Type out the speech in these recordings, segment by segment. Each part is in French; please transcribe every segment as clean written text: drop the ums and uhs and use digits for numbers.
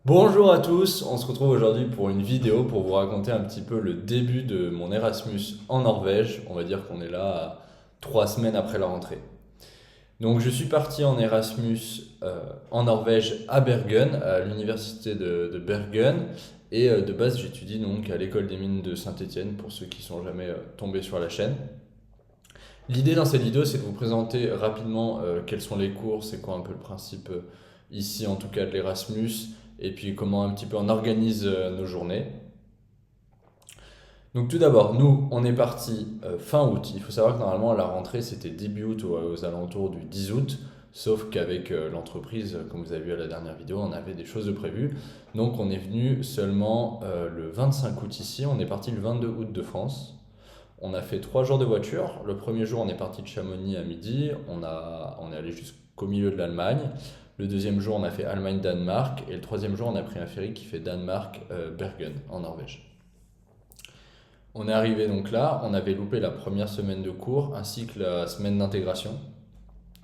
Bonjour à tous, on se retrouve aujourd'hui pour une vidéo pour vous raconter un petit peu le début de mon Erasmus en Norvège. On va dire qu'on est là à 3 semaines après la rentrée. Donc je suis parti en Erasmus en Norvège à Bergen, à l'université de Bergen. Et de base j'étudie donc à l'école des mines de Saint-Étienne pour ceux qui sont jamais tombés sur la chaîne. L'idée dans cette vidéo c'est de vous présenter rapidement quels sont les cours, c'est quoi un peu le principe ici en tout cas de l'Erasmus et puis comment un petit peu on organise nos journées. Donc tout d'abord, nous, on est parti fin août. Il faut savoir que normalement la rentrée c'était début août aux alentours du 10 août, sauf qu'avec l'entreprise, comme vous avez vu à la dernière vidéo, on avait des choses de prévues. Donc on est venu seulement le 25 août ici, on est parti le 22 août de France. On a fait 3 jours de voiture. Le premier jour, on est parti de Chamonix à midi. On est allé jusqu'au milieu de l'Allemagne. Le deuxième jour, on a fait Allemagne-Danemark. Et le troisième jour, on a pris un ferry qui fait Danemark-Bergen, en Norvège. On est arrivé donc là. On avait loupé la première semaine de cours ainsi que la semaine d'intégration.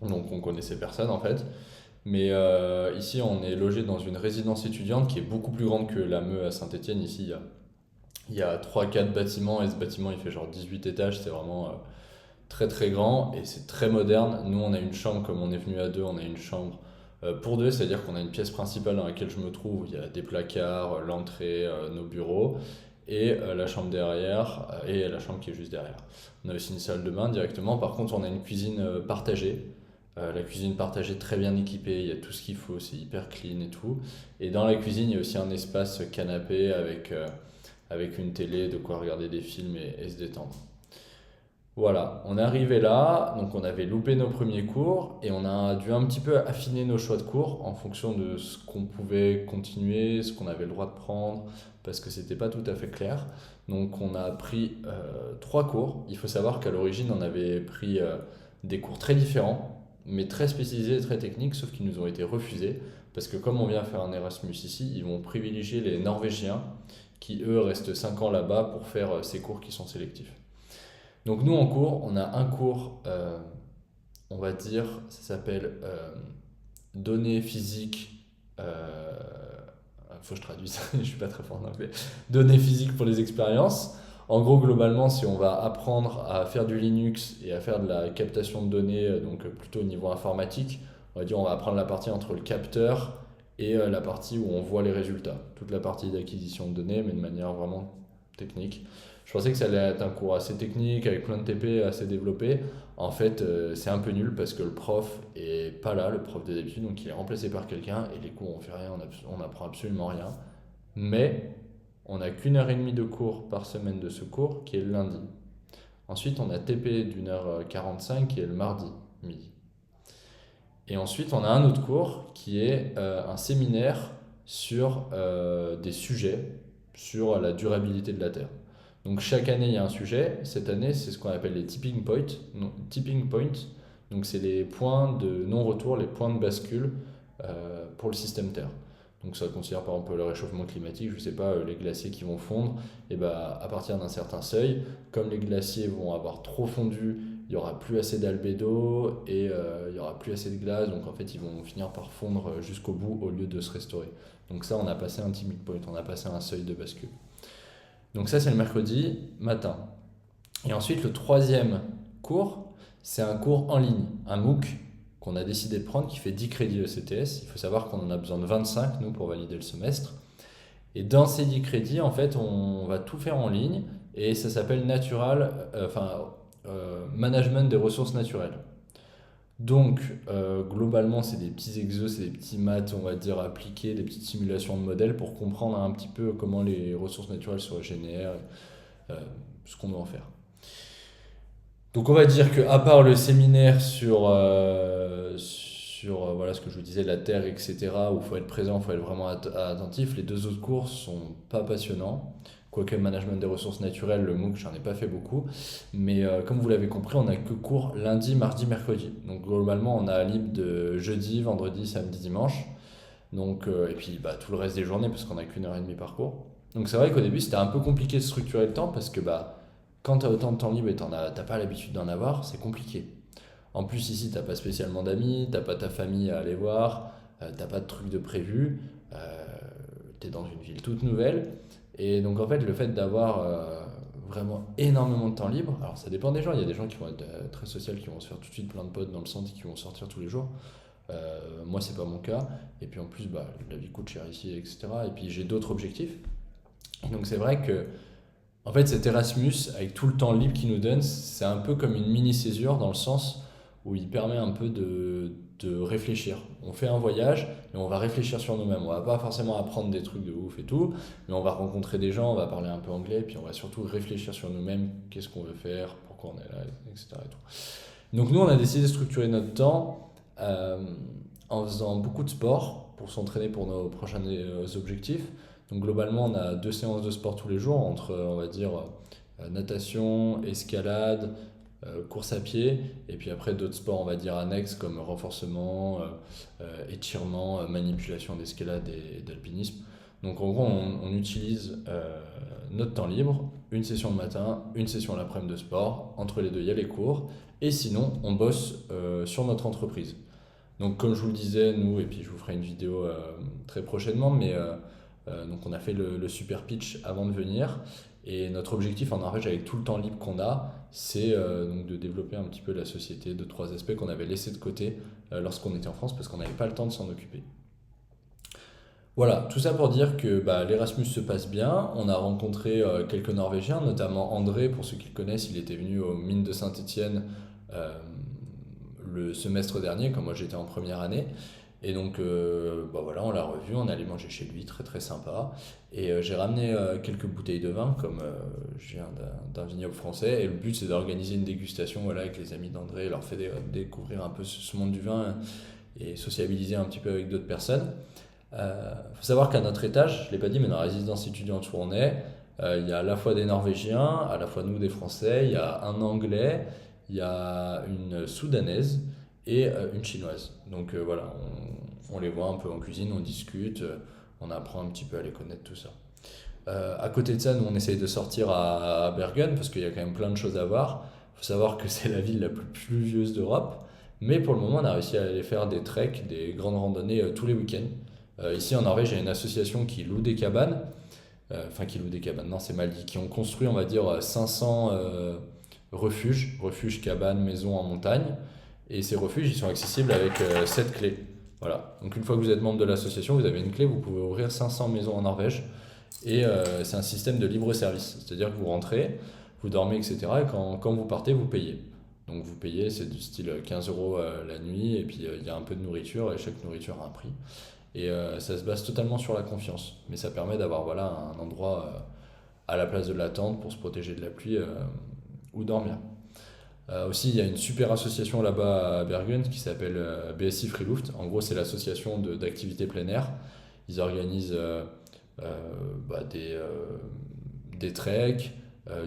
Donc on connaissait personne en fait. Mais ici, on est logé dans une résidence étudiante qui est beaucoup plus grande que la MEU à Saint-Étienne. Ici, il y a 3-4 bâtiments et ce bâtiment il fait genre 18 étages. C'est vraiment très très grand et c'est très moderne. Nous, on a une chambre, comme on est venu à deux, on a une chambre pour deux, c'est-à-dire qu'on a une pièce principale dans laquelle je me trouve. Il y a des placards, l'entrée, nos bureaux et la chambre derrière et la chambre qui est juste derrière. On a aussi une salle de bain directement. Par contre, on a une cuisine partagée. La cuisine partagée très bien équipée, il y a tout ce qu'il faut, c'est hyper clean et tout. Et dans la cuisine, il y a aussi un espace canapé avec une télé, de quoi regarder des films et se détendre. Voilà, on est arrivé là, donc on avait loupé nos premiers cours et on a dû un petit peu affiner nos choix de cours en fonction de ce qu'on pouvait continuer, ce qu'on avait le droit de prendre, parce que c'était pas tout à fait clair. Donc on a pris 3 cours. Il faut savoir qu'à l'origine on avait pris des cours très différents, mais très spécialisés et très techniques, sauf qu'ils nous ont été refusés, parce que comme on vient faire un Erasmus ici, ils vont privilégier les Norvégiens qui eux restent 5 ans là-bas pour faire ces cours qui sont sélectifs. Donc nous en cours, on a un cours, on va dire, ça s'appelle données physiques. Faut que je traduise, je suis pas très fort en anglais. Données physiques pour les expériences. En gros, globalement, si on va apprendre à faire du Linux et à faire de la captation de données, donc plutôt au niveau informatique, on va dire on va apprendre la partie entre le capteur et la partie où on voit les résultats. Toute la partie d'acquisition de données, mais de manière vraiment technique. Je pensais que ça allait être un cours assez technique, avec plein de TP assez développé. En fait, c'est un peu nul parce que le prof est pas là, le prof de d'habitude, donc il est remplacé par quelqu'un et les cours on fait rien, on apprend absolument rien. Mais on n'a qu'une heure et demie de cours par semaine de ce cours qui est le lundi. Ensuite, on a TP d'1h45 qui est le mardi midi. Et ensuite, on a un autre cours qui est un séminaire sur des sujets sur la durabilité de la Terre. Donc chaque année, il y a un sujet. Cette année, c'est ce qu'on appelle les tipping points. Non, tipping points. Donc c'est les points de non-retour, les points de bascule pour le système Terre. Donc ça considère par exemple le réchauffement climatique, je ne sais pas, les glaciers qui vont fondre, et bah, à partir d'un certain seuil, comme les glaciers vont avoir trop fondu, il n'y aura plus assez d'albédo et il n'y aura plus assez de glace, donc en fait ils vont finir par fondre jusqu'au bout au lieu de se restaurer. Donc ça, on a passé un tipping point, on a passé un seuil de bascule. Donc ça, c'est le mercredi matin. Et ensuite, le troisième cours, c'est un cours en ligne, un MOOC qu'on a décidé de prendre qui fait 10 crédits ECTS. Il faut savoir qu'on en a besoin de 25, nous, pour valider le semestre. Et dans ces 10 crédits, en fait, on va tout faire en ligne et ça s'appelle Management des ressources naturelles. Donc, globalement, c'est des petits exos, c'est des petits maths, on va dire, appliqués, des petites simulations de modèles pour comprendre un petit peu comment les ressources naturelles se régénèrent, euh, ce qu'on doit en faire. Donc, on va dire qu'à part le séminaire sur voilà, ce que je vous disais, la Terre, etc., où il faut être présent, il faut être vraiment attentif, les deux autres cours sont pas passionnants. Quoique management des ressources naturelles, le MOOC, j'en ai pas fait beaucoup. Mais comme vous l'avez compris, on a que cours lundi, mardi, mercredi. Donc globalement, on a libre de jeudi, vendredi, samedi, dimanche. Donc, et puis bah, tout le reste des journées, parce qu'on a qu'une heure et demie par cours. Donc c'est vrai qu'au début, c'était un peu compliqué de structurer le temps, parce que bah, quand tu as autant de temps libre et t'as pas l'habitude d'en avoir, c'est compliqué. En plus, ici, t'as pas spécialement d'amis, t'as pas ta famille à aller voir, t'as pas de trucs de prévu. Euh, tu es dans une ville toute nouvelle. Et donc en fait, le fait d'avoir vraiment énormément de temps libre, alors ça dépend des gens, il y a des gens qui vont être très sociaux, qui vont se faire tout de suite plein de potes dans le centre et qui vont sortir tous les jours. Moi, c'est pas mon cas. Et puis en plus, bah, la vie coûte cher ici, etc. Et puis j'ai d'autres objectifs. Et donc c'est vrai que en fait, cet Erasmus, avec tout le temps libre qu'il nous donne, c'est un peu comme une mini-césure dans le sens où il permet un peu de réfléchir. On fait un voyage et on va réfléchir sur nous-mêmes. On va pas forcément apprendre des trucs de ouf et tout, mais on va rencontrer des gens, on va parler un peu anglais, puis on va surtout réfléchir sur nous-mêmes, qu'est-ce qu'on veut faire, pourquoi on est là, etc. et tout. Donc nous, on a décidé de structurer notre temps en faisant beaucoup de sport pour s'entraîner pour nos prochains objectifs. Donc globalement, on a 2 séances de sport tous les jours, entre, on va dire, natation, escalade, course à pied, et puis après d'autres sports, on va dire, annexes comme renforcement, étirement, manipulation d'escalade et d'alpinisme. Donc en gros, on utilise notre temps libre, une session le matin, une session l'après-midi de sport, entre les deux, il y a les cours, et sinon, on bosse sur notre entreprise. Donc comme je vous le disais, nous, et puis je vous ferai une vidéo très prochainement, mais donc on a fait le super pitch avant de venir. Et notre objectif en Norvège, avec tout le temps libre qu'on a, c'est donc de développer un petit peu la société de 3 aspects qu'on avait laissé de côté lorsqu'on était en France parce qu'on n'avait pas le temps de s'en occuper. Voilà, tout ça pour dire que bah, l'Erasmus se passe bien. On a rencontré quelques Norvégiens, notamment André, pour ceux qui le connaissent, il était venu aux mines de Saint-Étienne le semestre dernier, quand moi j'étais en première année. Et donc, bah voilà, on l'a revu, on allait manger chez lui, très très sympa. Et j'ai ramené quelques bouteilles de vin, comme je viens d'un vignoble français. Et le but, c'est d'organiser une dégustation voilà, avec les amis d'André, leur faire découvrir un peu ce monde du vin et sociabiliser un petit peu avec d'autres personnes. Il faut savoir qu'à notre étage, je ne l'ai pas dit, mais dans la résidence étudiante où on est, il y a à la fois des Norvégiens, à la fois nous des Français, il y a un Anglais, il y a une Soudanaise et une Chinoise. Donc voilà, on les voit un peu en cuisine, on discute, on apprend un petit peu à les connaître, tout ça. À côté de ça, nous on essaye de sortir à Bergen parce qu'il y a quand même plein de choses à voir. Il faut savoir que c'est la ville la plus pluvieuse d'Europe, mais pour le moment on a réussi à aller faire des treks, des grandes randonnées tous les week-ends. Ici en Norvège, il y a une association qui loue des cabanes, enfin qui loue des cabanes, non c'est mal dit, qui ont construit on va dire 500 refuges, cabanes, maisons en montagne. Et ces refuges, ils sont accessibles avec 7 clés. Voilà. Donc une fois que vous êtes membre de l'association, vous avez une clé, vous pouvez ouvrir 500 maisons en Norvège. Et c'est un système de libre service. C'est-à-dire que vous rentrez, vous dormez, etc. Et quand vous partez, vous payez. Donc vous payez, c'est du style 15 euros la nuit, et puis il y a un peu de nourriture, et chaque nourriture a un prix. Et ça se base totalement sur la confiance. Mais ça permet d'avoir voilà, un endroit à la place de la tente pour se protéger de la pluie ou dormir. Aussi, il y a une super association là-bas à Bergen qui s'appelle BSI Freeluft. En gros, c'est l'association d'activités plein air. Ils organisent bah, des treks,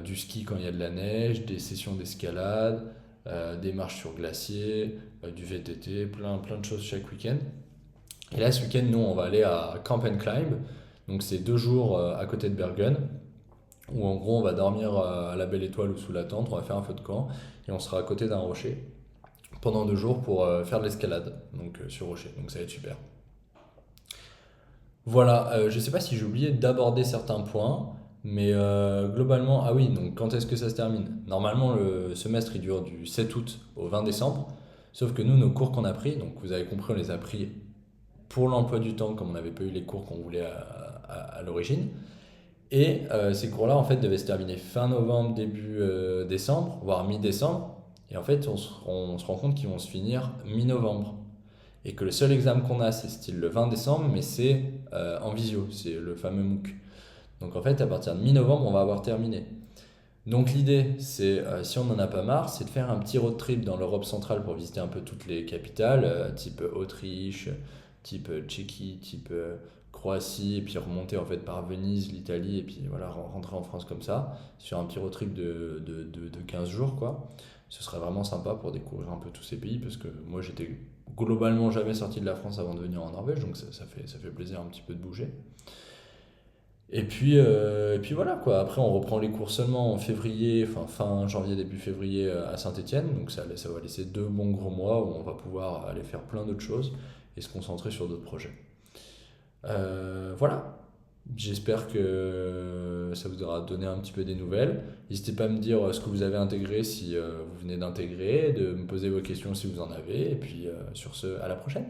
du ski quand il y a de la neige, des sessions d'escalade, des marches sur glacier, du VTT, plein de choses chaque week-end. Et là, ce week-end, nous, on va aller à Camp and Climb. Donc, c'est 2 jours à côté de Bergen où en gros on va dormir à la belle étoile ou sous la tente, on va faire un feu de camp et on sera à côté d'un rocher pendant 2 jours pour faire de l'escalade donc sur rocher, donc ça va être super. Voilà, je ne sais pas si j'ai oublié d'aborder certains points, mais globalement, ah oui, donc quand est-ce que ça se termine? Normalement le semestre il dure du 7 août au 20 décembre, sauf que nous nos cours qu'on a pris, donc vous avez compris on les a pris pour l'emploi du temps comme on n'avait pas eu les cours qu'on voulait à l'origine. Et ces cours-là, en fait, devaient se terminer fin novembre, début décembre, voire mi-décembre. Et en fait, on se rend compte qu'ils vont se finir mi-novembre. Et que le seul examen qu'on a, c'est style le 20 décembre, mais c'est en visio, c'est le fameux MOOC. Donc en fait, à partir de mi-novembre, on va avoir terminé. Donc l'idée, c'est, si on n'en a pas marre, c'est de faire un petit road trip dans l'Europe centrale pour visiter un peu toutes les capitales, type Autriche, type Tchéquie, type Croatie, et puis remonter en fait par Venise, l'Italie, et puis voilà, rentrer en France comme ça, sur un petit road trip de 15 jours, quoi. Ce serait vraiment sympa pour découvrir un peu tous ces pays, parce que moi j'étais globalement jamais sorti de la France avant de venir en Norvège, donc ça fait plaisir un petit peu de bouger. Et puis voilà quoi. Après, on reprend les cours seulement en février, enfin fin janvier, début février à Saint-Étienne. Donc ça va laisser 2 bons gros mois où on va pouvoir aller faire plein d'autres choses et se concentrer sur d'autres projets. Voilà. J'espère que ça vous aura donné un petit peu des nouvelles. N'hésitez pas à me dire ce que vous avez intégré si vous venez d'intégrer, de me poser vos questions si vous en avez. Et puis sur ce, à la prochaine.